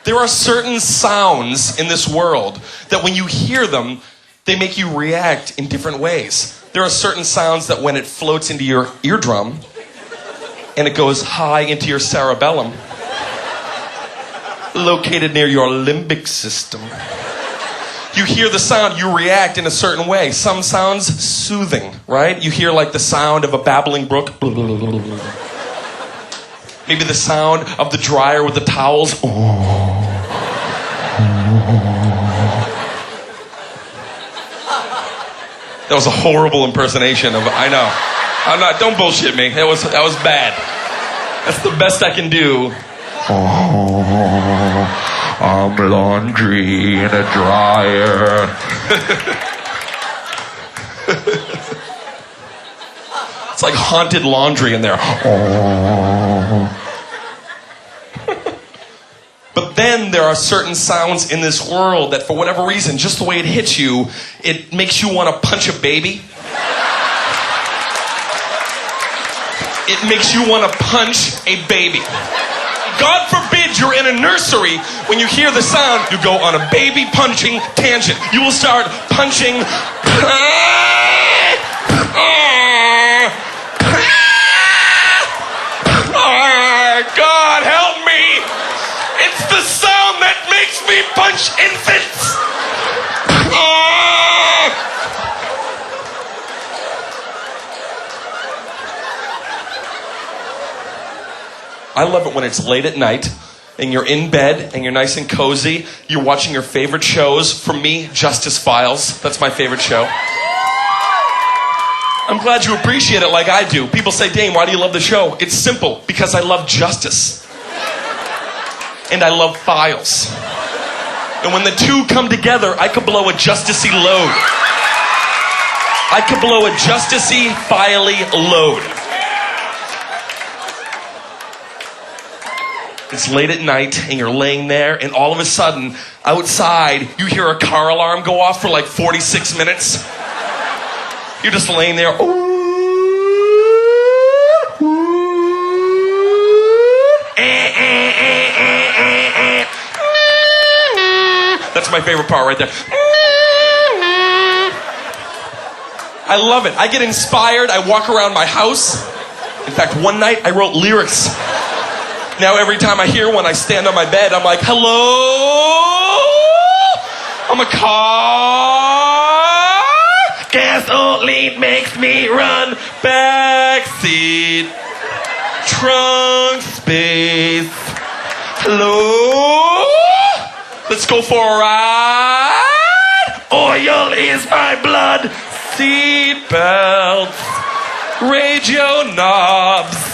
There are certain sounds in this world that when you hear them, they make you react in different ways. There are certain sounds that when it floats into your eardrum and it goes high into your cerebellum, located near your limbic system, you hear the sound, you react in a certain way. Some sounds soothing, right? You hear like the sound of a babbling brook. Maybe the sound of the dryer with the towels. That was a horrible impersonation of, I know. I'm not, don't bullshit me. That was bad. That's the best I can do. I'm laundry in a dryer. It's like haunted laundry in there. But then there are certain sounds in this world that for whatever reason, just the way it hits you, it makes you want to punch a baby. It makes you want to punch a baby. God forbid you're in a nursery. When you hear the sound, you go on a baby punching tangent. You will start punching. God help me! It's the sound that makes me punch infants! I love it when it's late at night and you're in bed and you're nice and cozy. You're watching your favorite shows. For me, Justice Files. That's my favorite show. I'm glad you appreciate it like I do. People say, Dane, why do you love the show? It's simple. Because I love justice. And I love files. And when the two come together, I could blow a justicey load. I could blow a justicey, filey load. It's late at night and you're laying there and all of a sudden, outside, you hear a car alarm go off for like 46 minutes. You're just laying there. That's my favorite part right there. I love it. I get inspired. I walk around my house. In fact, one night I wrote lyrics. Now every time I hear one, I stand on my bed. I'm like, hello? I'm a car. Gasoline makes me run. Backseat. Trunk space. Hello? Let's go for a ride. Oil is my blood. Seat belts. Radio knobs.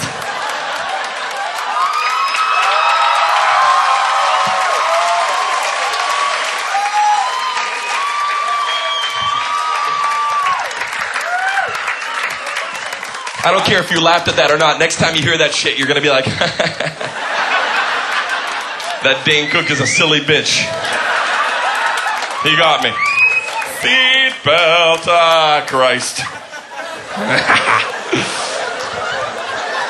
I don't care if you laughed at that or not. Next time you hear that shit, you're going to be like, that Dane Cook is a silly bitch. He got me. Seatbelt, Christ.